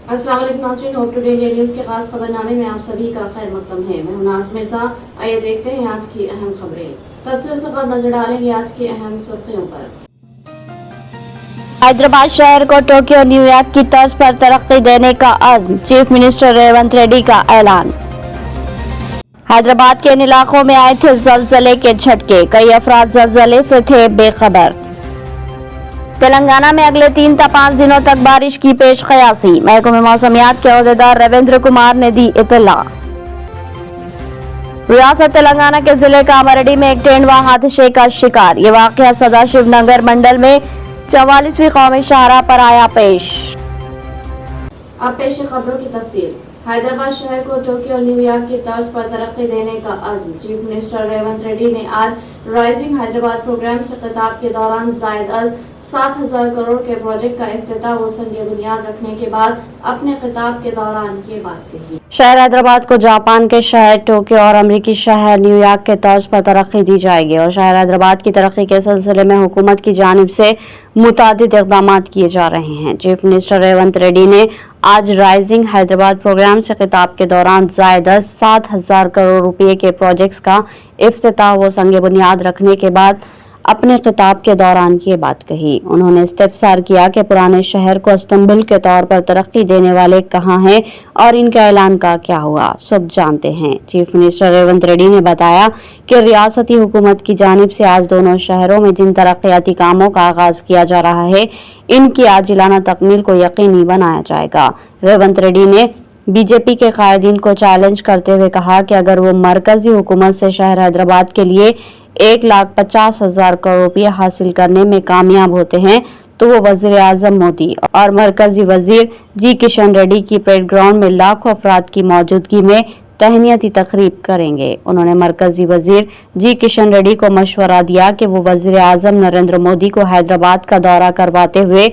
अस्सलाम वालेकुम नाज़रीन, होप टुडे इंडिया न्यूज़ के खास खबरनामे में आप सभी का खैर मकदम है। मैं हूं नाज़ मिर्जा। आइए देखते हैं आज की अहम खबरें। तफसील से नजर डालेंगे आज की अहम सुर्खियों पर। हैदराबाद शहर को टोक्यो न्यूयॉर्क की तर्ज पर तरक्की देने का अज़्म, चीफ मिनिस्टर रेवंत रेड्डी का ऐलान। हैदराबाद के इन इलाकों में आए थे ज़लज़ले के झटके, कई अफराद ज़लज़ले से थे बेखबर। तेलंगाना में अगले 3 से 5 दिनों तक बारिश की पेश क़यासी, महकमे मौसमियात के अहदेदार रविंद्र कुमार ने दी इत्तला। रियासत तेलंगाना के जिले कामारेड्डी में एक तेंदुआ हादसे का शिकार, ये वाक़या सदाशिव नगर मंडल में 44वीं कौमी शाहराह पर आया पेश। अब पेश खबरों की तफसील। हैदराबाद शहर को टोक्यो न्यूयॉर्क की तर्ज पर तरक्की देने का अज़्म, चीफ मिनिस्टर रेवंत रेड्डी ने आज राइजिंग हैदराबाद प्रोग्राम से खिताब के दौरान जायद अज़ 7,000 करोड़ के प्रोजेक्ट का इफ्तिताह व संग बुनियाद रखने के बाद अपने खिताब के दौरान ये बात कही। शहर हैदराबाद को जापान के शहर टोक्यो और अमरीकी शहर न्यूयॉर्क के तर्ज पर तरक्की दी जाएगी और शहर हैदराबाद की तरक्की के सिलसिले में हुकूमत की जानिब से मुतादिद इक़दामात किए जा रहे हैं। चीफ मिनिस्टर रेवंत रेड्डी ने आज राइजिंग हैदराबाद प्रोग्राम से खिताब के दौरान जायद 7,000 करोड़ रुपये के प्रोजेक्ट्स का इफ्तिताह व संग बुनियाद रखने के बाद अपने खिताब के दौरान ये बात कही। उन्होंने इस्तिफसार किया कि पुराने शहर को इस्तांबुल के तौर पर तरक्की देने वाले कहाँ हैं और इनका ऐलान का क्या हुआ, सब जानते हैं। चीफ मिनिस्टर रेवंत रेड्डी ने बताया कि रियासती हुकूमत की जानिब से आज दोनों शहरों में जिन तरक्याती कामों का आगाज किया जा रहा है, इनकी आजिलाना तकमील को यकीनी बनाया जाएगा। रेवंत रेड्डी ने बीजेपी के कायदीन को चैलेंज करते हुए कहा कि अगर वो मरकजी हुकूमत से शहर हैदराबाद के लिए 1,50,000 करोड़ रुपये हासिल करने में कामयाब होते हैं तो वो वजीर आजम मोदी और मरकजी वजीर जी किशन रेड्डी की परेड ग्राउंड में लाखों अफराद की मौजूदगी में तहनीती तकरीब करेंगे। उन्होंने मरकजी वजीर जी किशन रेड्डी को मशवरा दिया कि वो वजीर आजम नरेंद्र मोदी को हैदराबाद का दौरा करवाते हुए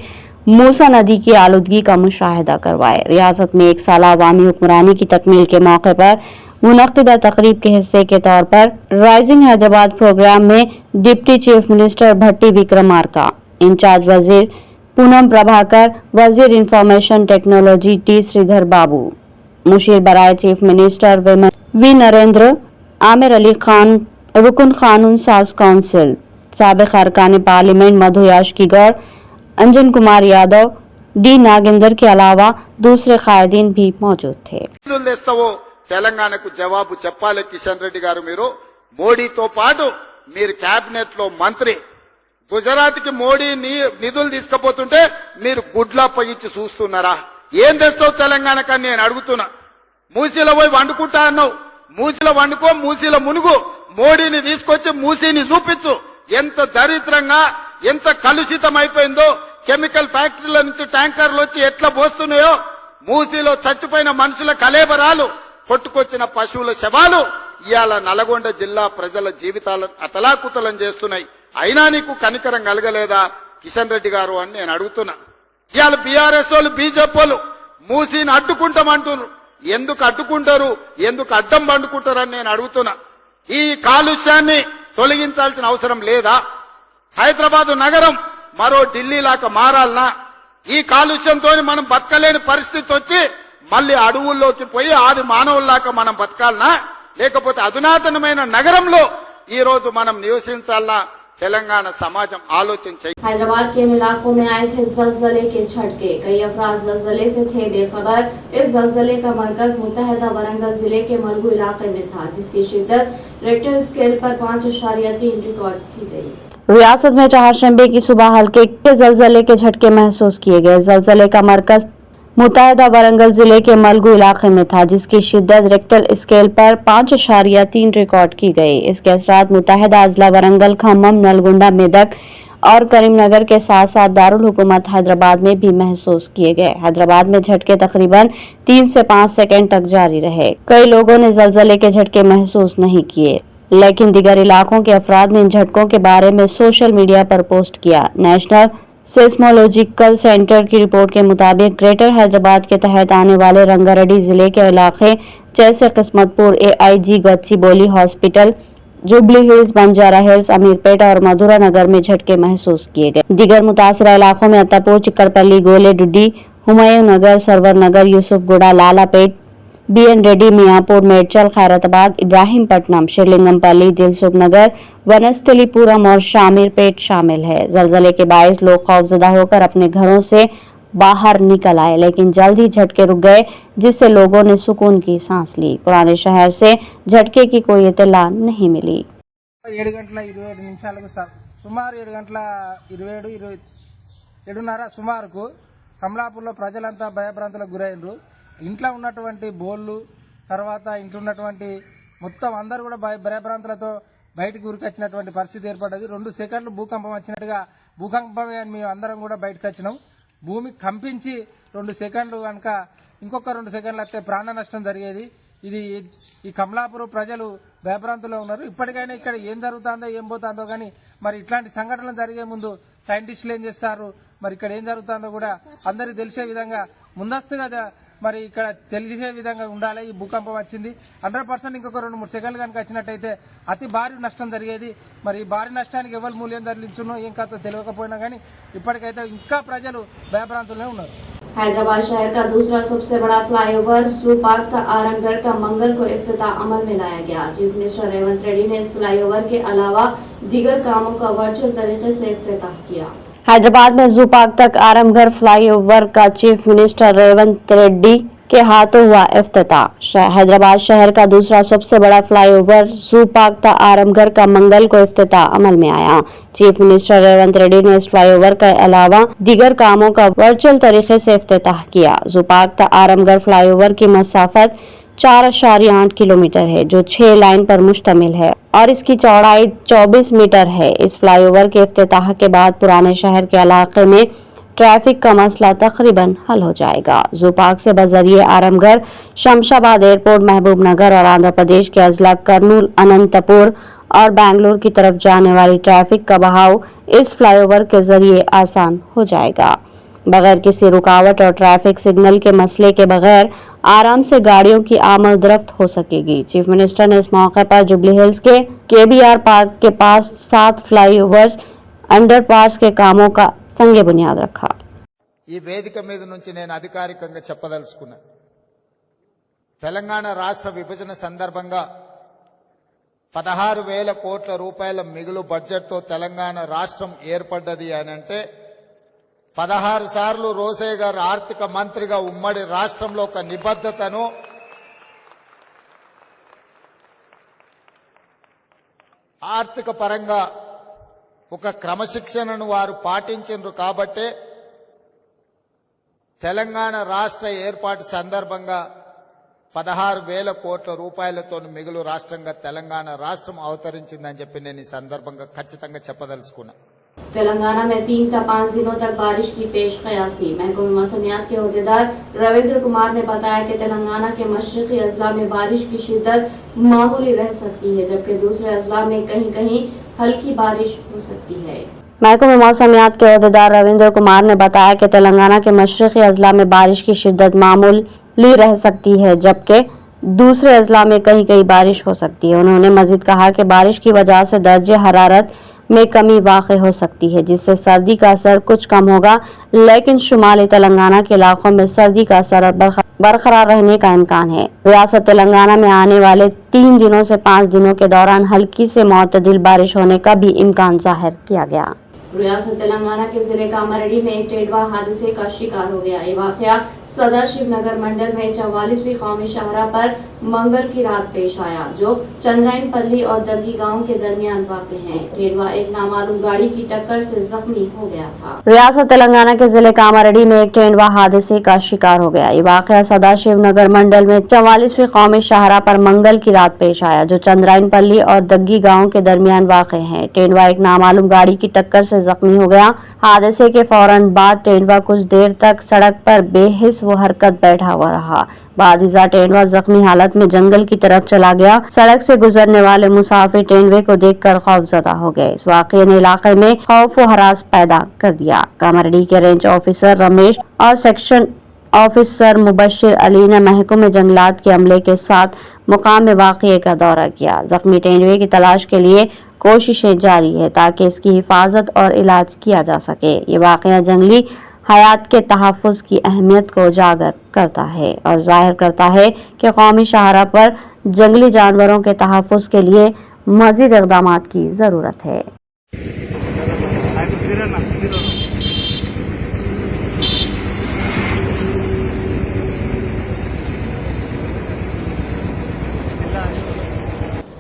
मूसा नदी की आलूदगी का मुशाहिदा करवाए। रियासत में 1 साल अवामी हुक्मरानी की तकमील के मौके पर मुनक्किदा तकरीब के हिस्से के तौर पर राइजिंग हैदराबाद प्रोग्राम में deputy chief minister Bhatti Vikramarka, in charge वजीर पूनम प्रभाकर, वजीर information technology T Sridhar Babu, मुशीर बराए chief minister V Narendra, Aamir Ali Khan, रुकन कानून साज काउंसिल, साबिक अरकान पार्लियामेंट मधु याशकी गौड़, अंजन कुमार यादव, डी नागेंद्र के अलावा दूसरे कायदीन भी मौजूद थे। తెలంగాణకు జవాబు చెప్పాలి కిషన్ రెడ్డి గారు। మీరు మోడీతో పాటు మీరు కేబినెట్ లో మంత్రి, గుజరాత్ కి మోడీ నిధులు తీసుకుపోతుంటే మీరు గుడ్లా పగిచ్చి చూస్తున్నారా? ఏం తెస్తావు తెలంగాణకని నేను అడుగుతున్నా। మూసీలో పోయి వండుకుంటా అన్నావు, మూసీలో వండుకో, మూసీలో మునుగు, మోడీని తీసుకొచ్చి మూసీని చూపించు। ఎంత దరిద్రంగా, ఎంత కలుషితం అయిపోయిందో, కెమికల్ ఫ్యాక్టరీల నుంచి ట్యాంకర్లు వచ్చి ఎట్లా పోస్తున్నాయో, మూసీలో చచ్చిపోయిన మనుషుల కలేబరాలు, కొట్టుకొచ్చిన పశువుల శవాలు ఇవాళ నల్గొండ జిల్లా ప్రజల జీవితాలను అతలాకుతలం చేస్తున్నాయి। అయినా నీకు కనికరం కలగలేదా కిషన్ రెడ్డి గారు అని నేను అడుగుతున్నా। ఇవాళ బీఆర్ఎస్ వాళ్ళు, బీజేపీ వాళ్ళు మూసీని అడ్డుకుంటామంటున్నారు। ఎందుకు అడ్డుకుంటారు, ఎందుకు అడ్డం పండుకుంటారని నేను అడుగుతున్నా। ఈ కాలుష్యాన్ని తొలగించాల్సిన అవసరం లేదా? హైదరాబాద్ నగరం మరో ఢిల్లీ లాగా మారాలనా? ఈ కాలుష్యంతో మనం బతకలేని పరిస్థితి వచ్చి మళ్ళీ అడవుల్లోకి పోయి ఆది మానవుల్లాగా మనం బతకాలనా? లేకపోతే అధునాతనమైన నగరంలో ఈ రోజు మనం నివసించాలనా? తెలంగాణ సమాజం ఆలోచించే। हैदराबाद के इन इलाकों में आए थे ज़लज़ले के झटके, कई अफराद ज़लज़ले से थे बेखबर। इस ज़लज़ले का मरकज मुत्तहदा वरंगल जिले के मरगू इलाके में था, जिसकी शिद्दत रेक्टर स्केल पर 5.3 रिकॉर्ड की गई। रियासत में चारशंबे की सुबह हल्के ज़लज़ले के झटके महसूस किए गए। ज़लज़ले का मरकज मुत्तहदा वरंगल जिले के मलगू इलाके में था, जिसकी शिद्दत रेक्टर स्केल पर 5.3 रिकॉर्ड की गई। इसके असरात मुत्तहदा अजला वरंगल, खम्मम, नलगुंडा, मेदक और करीमनगर के साथ साथ दारुल हुकूमत हैदराबाद में भी महसूस किए गए। हैदराबाद में झटके तकरीबन 3 से 5 सेकंड तक जारी रहे। कई लोगों ने ज़लज़ले के झटके महसूस नहीं किए, लेकिन दीगर इलाकों के अफराद ने इन झटकों के बारे में सोशल मीडिया पर पोस्ट किया। नेशनल सेस्मोलॉजिकल सेंटर की रिपोर्ट के मुताबिक ग्रेटर हैदराबाद के तहत आने वाले रंगारेड्डी जिले के इलाके जैसे Kismatpur, AIG Gachibowli hospital, jubilee hills, Banjara hills, Ameerpet और मधुरा नगर में झटके महसूस किए गए। दीगर मुतासरा इलाकों में अत्तापुर, चिक्कड़पल्ली, गोले, डुड्डी, हुमायूं नगर, सरवर नगर, यूसुफगुड़ा, लालापेट, BN रेड्डी, मियाँपुर, मेडचल, खैरताबाद, इब्राहिमपट्टनम, श्रीलिंगमपल्ली, दिलसुख नगर, वनस्थलीपुरम और शामीरपेट शामिल है। जलजले के बायस लोग खौफजदा होकर अपने घरों से बाहर निकल आए, लेकिन जल्द ही झटके रुक गए, जिससे लोगों ने सुकून की सांस ली। पुराने शहर से झटके की कोई इत्तला नहीं मिली। 7 గంటల 27 నిమిషాలకు సుమారు 7 గంటల 7:30 సుమారుకు కమలాపూర్లో ప్రజలంతా భయభ్రాంతులకు గురైనరు. ఇంట్లో ఉన్నటువంటి బోళ్ళు తర్వాత ఇంట్లో ఉన్నటువంటి మొత్తం అందరూ కూడా భయభ్రాంతులతో బయటకు ఉరికొచ్చినటువంటి పరిస్థితి ఏర్పడ్డది. 2 సెకండ్లు భూకంపం వచ్చినట్టుగా భూకంపమే అని మేము అందరం కూడా బయటకు వచ్చినాం. భూమి కంపించి 2 సెకండ్లు కనుక ఇంకొక 2 సెకండ్లు వస్తే ప్రాణ నష్టం జరిగేది. ఇది ఈ కమలాపూర్ ప్రజలు భయభ్రాంతుల్లో ఉన్నారు. ఇప్పటికైనా ఇక్కడ ఏం జరుగుతుందో ఏం పోతుందో కానీ మరి ఇట్లాంటి సంఘటనలు జరిగే ముందు సైంటిస్టులు ఏం చేస్తారు, మరి ఇక్కడ ఏం జరుగుతుందో కూడా అందరికీ తెలిసే విధంగా ముందస్తుగా మరి ఇక్కడ తెలిసే విధంగా ఉండాలి. ఈ భూకంపం వచ్చింది 100% ఇంకొక 2-3 సెకండ్లు కనుక వచ్చినట్టయితే అతి భారీ నష్టం జరిగేది. మరి ఈ భారీ నష్టానికి ఎవరు మూల్యం చెల్లించునో ఏం కాదో తెలియకపోయినా కానీ ఇప్పటికైతే ఇంకా ప్రజలు భయభ్రాంతులనే ఉన్నారు. हैदराबाद शहर का दूसरा सबसे बड़ा फ्लाईओवर जू पार्क का आरामगढ़ का मंगल को इफ्तिताह अमल में लाया गया। चीफ मिनिस्टर रेवंत रेड्डी ने इस फ्लाईओवर के अलावा दीगर कामों का वर्चुअल तरीके से इफ्तिताह किया। हैदराबाद में जू पार्क तक आरामगढ़ फ्लाईओवर का चीफ मिनिस्टर रेवंत रेड्डी के हाथों हुआ इफ्तिताह। हैदराबाद शहर का दूसरा सबसे बड़ा फ्लाईओवर जू पार्क तक आरामगढ़ का मंगल को इफ्तिताह अमल में आया। चीफ मिनिस्टर रेवंत रेड्डी ने इस फ्लाईओवर के अलावा दीगर कामों का वर्चुअल तरीके से इफ्तिताह किया। जू पार्क तक आरामगढ़ फ्लाईओवर की मसाफत 4.8 किलोमीटर है, जो 6 लाइन पर मुश्तमिल है और इसकी चौड़ाई 24 मीटर है। इस फ्लाईओवर के इफ्तिताह के बाद पुराने शहर के इलाके में ट्रैफिक का मसला तकरीबन हल हो जाएगा। जू पार्क से बजरिए आरामगढ़, शमशाबाद एयरपोर्ट, महबूब नगर और आंध्र प्रदेश के अजला कर्नूल, अनंतपुर और बेंगलुरु की तरफ जाने वाली ट्रैफिक का बहाव इस फ्लाईओवर के जरिए आसान हो जाएगा। बगैर किसी रुकावट और ट्रैफिक सिग्नल के मसले के बगैर आराम से गाड़ियों की आमद-रफ्त हो सकेगी। चीफ मिनिस्टर ने इस मौके पर जुबली हिल्स के KBR पार्क के पास 7 फ्लाईओवर्स, अंडरपास के कामों का సంగే బునియాద్ రఖా। ఈ వేదిక మీద నుంచి నేను అధికారికంగా చెప్పదలుచుకున్నా, తెలంగాణ రాష్ట్ర విభజన సందర్భంగా 16,000 కోట్ల రూపాయల మిగులు బడ్జెట్తో తెలంగాణ రాష్ట్రం ఏర్పడ్డది అని అంటే 16 సార్లు రోసయ్య గారు ఆర్థిక మంత్రిగా ఉమ్మడి రాష్ట్రంలో ఒక నిబద్ధతను, ఆర్థిక పరంగా ఒక క్రమశిక్షణను వారు పాటించారు. కాబట్టే తెలంగాణ రాష్ట్ర ఏర్పాటు సందర్భంగా 16,000 కోట్ల రూపాయలతో మిగులు రాష్ట్రంగా తెలంగాణ రాష్ట్రం అవతరించిందని చెప్పి నేను ఈ సందర్భంగా ఖచ్చితంగా చెప్పదలుచుకున్నా। तेलंगाना में 3 से 5 दिनों तक बारिश की पेश कयासी। महकमे मौसमियात के अहदेदार रविंद्र कुमार ने बताया कि तेलंगाना के मशरकी अजला में बारिश की शिद्दत मामूली रह सकती है, जबकि दूसरे अजला में कहीं कहीं हल्की बारिश हो सकती है। महकमे मौसमियात के अहदेदार रविंद्र कुमार ने बताया कि तेलंगाना के मशरकी अजला में बारिश की शिद्दत मामूली रह सकती है, जबकि दूसरे अजला में कहीं कहीं बारिश हो सकती है। उन्होंने मजीद कहा कि बारिश की वजह से दर्जे हरारत में कमी वाक़ई हो सकती है, जिससे सर्दी का असर कुछ कम होगा, लेकिन शुमाली तेलंगाना के इलाकों में सर्दी का असर बरकरार रहने का इम्कान है। रियासत तेलंगाना में आने वाले 3 दिनों से 5 दिनों के दौरान हल्की से मुतदिल बारिश होने का भी इम्कान जाहिर किया गया। रियासत तेलंगाना के जिले कामारेड्डी में एक टेडवा हादसे का शिकार हो गया। ये वाकया सदाशिव नगर मंडल में 44वीं कौमी शाहरा पर मंगल की रात पेश आया, जो चंद्रायनपल्ली और दग्गी गांव के दरमियान वाक़ है। टेडवा एक नामालूम गाड़ी की टक्कर से जख्मी हो गया था। रियासत तेलंगाना के जिले कामारेड्डी में एक टेंडवा हादसे का शिकार हो गया। ये वाकया सदाशिव नगर मंडल में 44वीं कौमी शाहरा पर मंगल की रात पेश आया, जो चंद्रायनपल्ली और दग्गी गांव के दरमियान वाक़ है। टेंडवा एक नामालूम गाड़ी की टक्कर से जख्मी हो गया। हादसे के फौरन बाद टेंडवा कुछ देर तक सड़क पर बेहिस वो हरकत बैठा हुआ रहा। बादिजा टेंडवा जख्मी हालत में जंगल की तरफ चला गया। सड़क से गुजरने वाले मुसाफिर टेंडवे को देखकर खौफजदा हो गए। इस वाक़ये ने इलाके में खौफ व हरास पैदा कर दिया। कामारेड्डी के रेंज ऑफिसर रमेश और सेक्शन ऑफिसर मुबशिर अली ने महकमे जंगलात के अमले के साथ मुकाम में वाक़ये का दौरा किया। जख्मी टेंडवे की तलाश के लिए कोशिशें जारी है ताकि इसकी हिफाजत और इलाज किया जा सके। ये वाक़या जंगली हयात के तहफ़्फ़ुज़ की अहमियत को उजागर करता है और जाहिर करता है कि कौमी शाहरा पर जंगली जानवरों के तहफ़्फ़ुज़ के लिए मज़ीद इक़दामात की ज़रूरत है।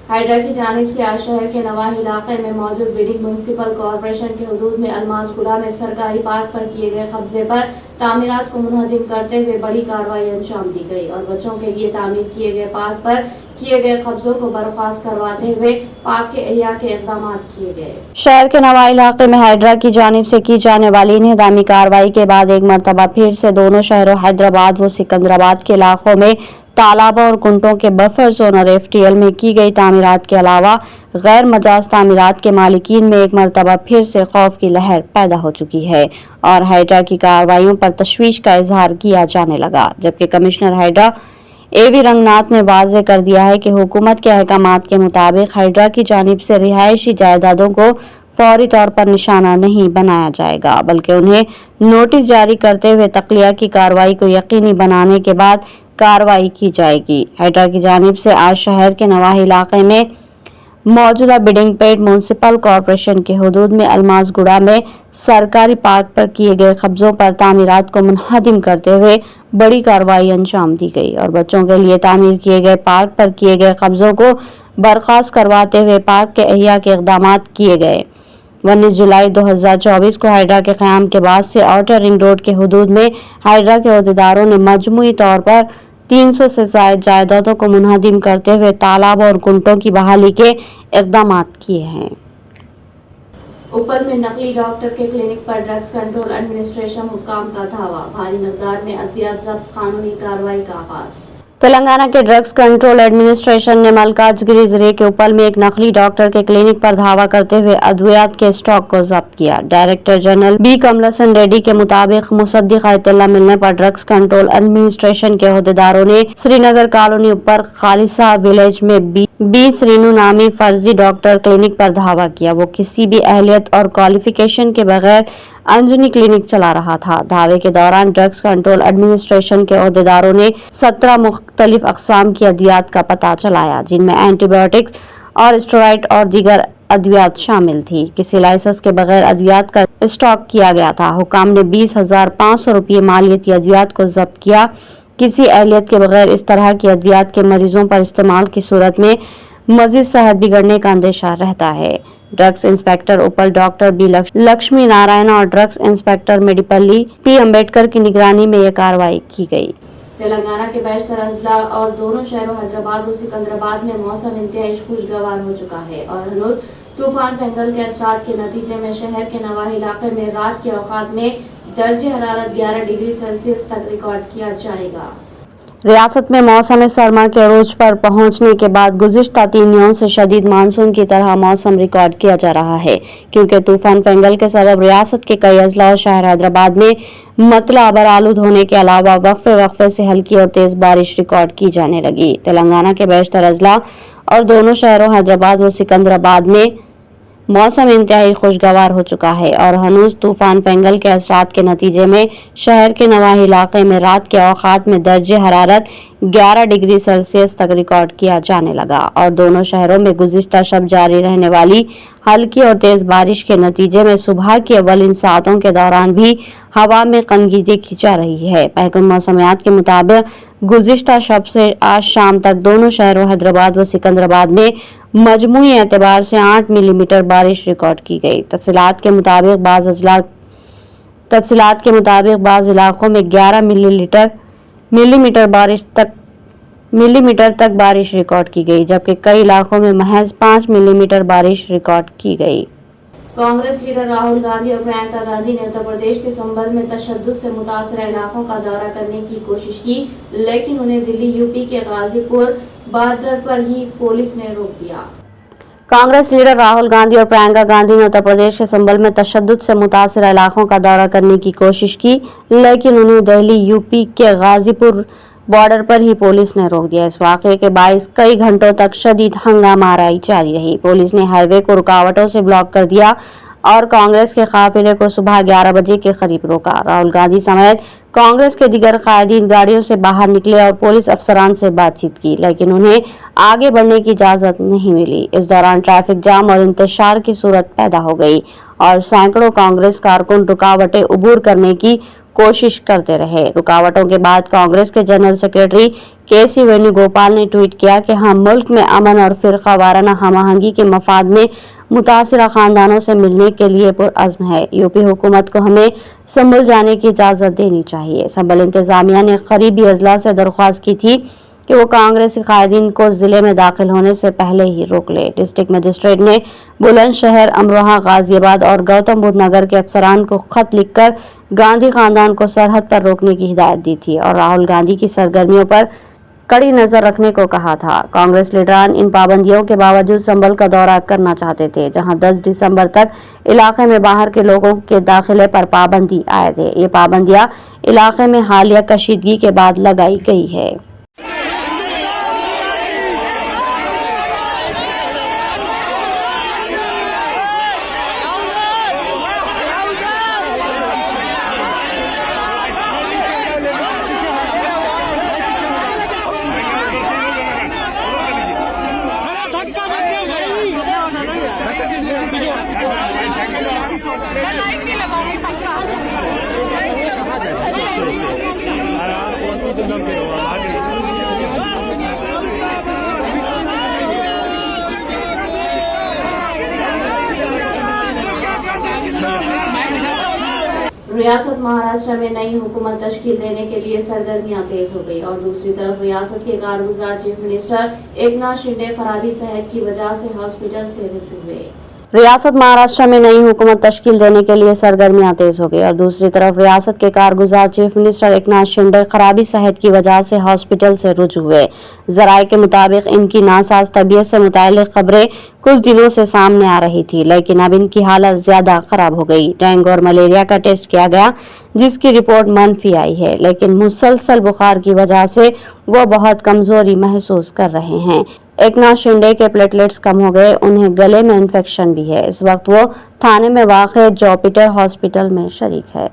हाइड्रा की जानिब से आज शहर के नवाही इलाके में मौजूद बिडिंग म्यूनसिपल कॉरपोरेशन के हुदूद में अलमासगुड़ा में सरकारी पार्क पर किए गए कब्जे पर तामीरात को मुनहदिम करते हुए बड़ी कार्रवाई अंजाम दी गई और बच्चों के लिए तामीर किए गए पार्क पर किए गए कब्जों को बर्खास्त करवाते हुए पार्क के एहया के इक़दाम किए गए। शहर के नवा इलाके में हाइड्रा की जानिब से की जाने वाली इंहदामी कार्रवाई के बाद एक मरतबा फिर से दोनों शहरों हैदराबाद व सिकंदराबाद के इलाकों में तालाबों और कुंटों के बफर जोन और FTL में की गई तामीरात के अलावा गैर मजाज तामीरात के मालिकीन में एक मरतबा फिर से खौफ की लहर पैदा हो चुकी है और हाइड्रा की कार्रवाइयों पर तशवीश का इजहार किया जाने लगा, जबकि कमिश्नर हाइड्रा AV रंगनाथ ने वाज़ेह कर दिया है कि हुकूमत के अहकामात के मुताबिक हाइड्रा की जानिब से रिहायशी जायदादों को फौरी तौर पर निशाना नहीं बनाया जाएगा, बल्कि उन्हें नोटिस जारी करते हुए तख्लिया की कार्रवाई को यकीनी बनाने के बाद कार्रवाई की जाएगी। हाइड्रा की जानिब से आज शहर के नवाही इलाके में मौजूदा बिडिंगपेट म्यूनसिपल कॉरपोरेशन के हुदूद में अलमासगुड़ा में सरकारी पार्क पर किए गए कब्जों पर तामीरात को मुनहदिम करते हुए बड़ी कार्रवाई अंजाम दी गई और बच्चों के लिए तामीर किए गए पार्क पर किए गए कब्जों को बर्खास्त करवाते हुए पार्क के एहया के इक़दामात किए गए। 19 जुलाई 2024 को हाइड्रा के क़याम के बाद से आउटर रिंग रोड के हुदूद में हाइड्रा के अहदेदारों ने मजमूई तौर पर 300 से ज़ायद जायदादों को मुनहदिम करते हुए तालाब और कुंटों की बहाली के इक़दामात किए हैं। ऊपर में नकली डॉक्टर के क्लिनिक पर ड्रग्स कंट्रोल एडमिनिस्ट्रेशन हुक्काम का धावा, भारी मकदार में अद्वियात जब्त, कानूनी कार्रवाई का आगाज। तेलंगाना के ड्रग्स कंट्रोल एडमिनिस्ट्रेशन ने मलकाजगिरी जिले के उपल में एक नकली डॉक्टर के क्लिनिक पर धावा करते हुए अद्वियात के स्टॉक को जब्त किया। डायरेक्टर जनरल B कमलसन रेड्डी के मुताबिक मुसद्दिक इत्तला मिलने पर ड्रग्स कंट्रोल एडमिनिस्ट्रेशन के अहदेदारों ने श्रीनगर कॉलोनी ऊपर खालिसा विलेज में बी श्रीनु नामी फर्जी डॉक्टर क्लिनिक पर धावा किया। वो किसी भी अहलियत और क्वालिफिकेशन के बगैर अंजनी क्लिनिक चला रहा था। धावे के दौरान ड्रग्स कंट्रोल एडमिनिस्ट्रेशन के अहदेदारों ने 17 मुख्तलिफ अक़साम की अद्वियात का पता चलाया, जिनमें एंटीबायोटिक्स और स्टेरॉइड और दीगर अद्वियात शामिल थी। किसी लाइसेंस के बगैर अद्वियात का स्टॉक किया गया था। हुकाम ने 20,500 रुपये मालियती अद्वियात को जब्त किया। किसी अहलियत के बगैर इस तरह की अद्वियात के मरीजों पर इस्तेमाल की सूरत में मजीद सेहत बिगड़ने का अंदेशा रहता है। ड्रग्स इंस्पेक्टर उपल डॉक्टर बी लक्ष्मी नारायण और drugs inspector Medipally P Ambedkar की निगरानी में यह कार्रवाई की गई। तेलंगाना के बेशतर अजला और दोनों शहरों हैदराबाद और सिकंदराबाद में मौसम इंतहाई खुशगवार हो चुका है और हनूज तूफान पेंगल के असरात के नतीजे में शहर के नवाही इलाके में रात के औकात में दर्जे हरारत 11 डिग्री सेल्सियस तक रिकॉर्ड किया जाएगा। रियासत में मौसम सरमा के अरूज पर पहुंचने के बाद गुज़िश्ता 3 दिनों से शदीद मानसून की तरह मौसम रिकॉर्ड किया जा रहा है, क्योंकि तूफान पेंगल के सबब रियासत के कई अजला और शहर हैदराबाद में मतला अबर आलूद होने के अलावा वक्फे से हल्की और तेज बारिश रिकॉर्ड की जाने लगी। तेलंगाना के बेशतर अजला और दोनों शहरों हैदराबाद व सिकंदराबाद में मौसम इंतहाई खुशगवार हो चुका है और हनूज तूफान पेंगल के असरात के नतीजे में शहर के नवाही इलाके में रात के औकात में दर्जे हरारत 11 डिग्री सेल्सियस तक रिकॉर्ड किया जाने लगा और दोनों शहरों में गुज़िश्ता शब जारी रहने वाली हल्की और तेज बारिश के नतीजे में सुबह की अव्वलिन सातों के दौरान भी हवा में कनगीदी खी जा रही है। महकमा मौसमियात के मुताबिक गुज़िश्ता शब से आज शाम तक दोनों शहरों हैदराबाद व सिकंदराबाद में मजमूई एतबार से 8 मिलीमीटर बारिश रिकॉर्ड की गई। तफसीलात के मुताबिक बाज़ इलाकों में 11 मिलीमीटर तक बारिश रिकॉर्ड की गई, जबकि कई इलाकों में महज 5 मिलीमीटर बारिश रिकॉर्ड की गई। कांग्रेस लीडर राहुल गांधी और प्रियंका गांधी ने उत्तर प्रदेश के संबंध में तशद्दुद से मुतासर इलाकों का दौरा करने की कोशिश की, लेकिन उन्हें दिल्ली यूपी के गाजीपुर बॉर्डर पर ही पुलिस ने रोक दिया। कांग्रेस लीडर राहुल गांधी और प्रियंका गांधी ने उत्तर प्रदेश के संबल में तशद्दुद से मुतासर इलाकों का दौरा करने की कोशिश की, लेकिन उन्हें दिल्ली यूपी के गाजीपुर बॉर्डर पर ही पुलिस ने रोक दिया। इस वाक़े के बायस कई घंटों तक शदीद हंगामा आराई जारी रही। पुलिस ने हाईवे को रुकावटों से ब्लॉक कर दिया और कांग्रेस के काफिले को सुबह 11 बजे के करीब रोका। राहुल गांधी समेत कांग्रेस के दीगर कायदीन गाड़ियों से बाहर निकले और पुलिस अफसरान से बातचीत की, लेकिन उन्हें आगे बढ़ने की इजाजत नहीं मिली। इस दौरान ट्रैफिक जाम और इंतशार की सूरत पैदा हो गई और सैकड़ों कांग्रेस कारकुन रुकावटें उबूर करने की कोशिश करते रहे। रुकावटों के बाद कांग्रेस के जनरल सेक्रेटरी के.सी. वेणुगोपाल ने ट्वीट किया कि हम मुल्क में अमन और फिरका वाराना हम-आहंगी के मफाद में मुतासिरा खानदानों से मिलने के लिए पुरअज़्म है। यूपी हुकूमत को हमें संभल जाने की इजाज़त देनी चाहिए। संभल इंतजामिया ने करीबी अजला से दरख्वास्त की थी कि वो कांग्रेसी कायदीन को जिले में दाखिल होने से पहले ही रोक ले। डिस्ट्रिक्ट मजिस्ट्रेट ने बुलंदशहर, अमरोहा, गाजियाबाद और गौतम बुद्ध नगर के अफसरान को खत लिखकर गांधी खानदान को सरहद पर रोकने की हिदायत दी थी और राहुल गांधी की सरगर्मियों पर कड़ी नजर रखने को कहा था। कांग्रेस लीडरान इन पाबंदियों के बावजूद संभल का दौरा करना चाहते थे, जहां 10 दिसंबर तक इलाके में बाहर के लोगों के दाखिले पर पाबंदी आए थे। ये पाबंदियां इलाके में हालिया कशीदगी के बाद लगाई गई है। रियासत महाराष्ट्र में नई हुकूमत तश्कील देने के लिए सरगर्मियां तेज हो गई और दूसरी तरफ रियासत के कारगुजार चीफ मिनिस्टर एकनाथ शिंदे खराबी सेहत की वजह से हॉस्पिटल से रुजू हुए। रियासत महाराष्ट्र में नई हुकूमत तश्कील देने के लिए सरगर्मियां तेज हो गई और दूसरी तरफ रियासत के कारगुजार चीफ मिनिस्टर एकनाथ शिंदे खराबी सेहत की वजह से हॉस्पिटल से रुजू हुए। जराये के मुताबिक इनकी नासाज तबीयत से मुताल्लिक खबरें कुछ दिनों से सामने आ रही थी, लेकिन अब इनकी हालत ज्यादा खराब हो गई। डेंगू और मलेरिया का टेस्ट किया गया, जिसकी रिपोर्ट मनफी आई है, लेकिन मुसलसल बुखार की वजह से वो बहुत कमजोरी महसूस कर रहे हैं। एकनाथ शिंदे के प्लेटलेट्स कम हो गए, उन्हें गले में इन्फेक्शन भी है। इस वक्त वो थाने में वाक़े जॉपिटर हॉस्पिटल में शरीक है।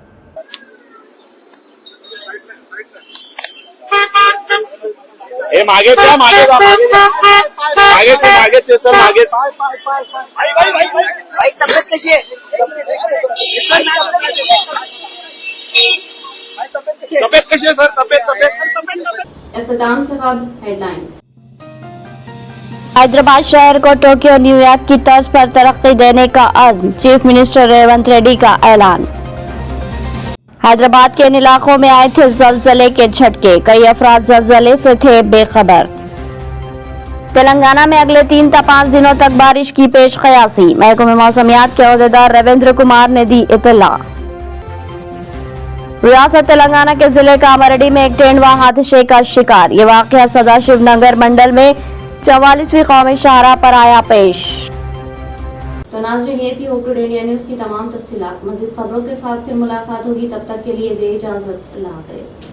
मागे जा, मागे जा, मागे जा, मागे से, मागे से, सर मागे। भाई तबियत कैसी है? तबियत कैसी है सर? तबियत। इख्तिताम से कबल हेडलाइन। हैदराबाद शहर को टोक्यो न्यूयॉर्क की तर्ज पर तरक्की देने का अज़्म, चीफ मिनिस्टर रेवंत रेड्डी का ऐलान। हैदराबाद के इन इलाकों में आए थे ज़लज़ले के झटके, कई अफराद ज़लज़ले से थे बेखबर। तेलंगाना में अगले 3 से 5 दिनों तक बारिश की पेश क़यासी, महकमे मौसमियात के अहदेदार रविंद्र कुमार ने दी इत्तला। रियासत तेलंगाना के जिले कामारेड्डी में एक तेंदुआ हादसे का शिकार, ये वाक़या सदाशिव नगर मंडल में 44वीं कौमी शाहराह पर आया पेश। तो नाज़रीन, ये थी होप टुडे इंडिया न्यूज़ की तमाम तफसीलात। मज़ीद खबरों के साथ फिर मुलाकात होगी, तब तक के लिए दे इजाज़त। अल्लाह हाफ़िज़।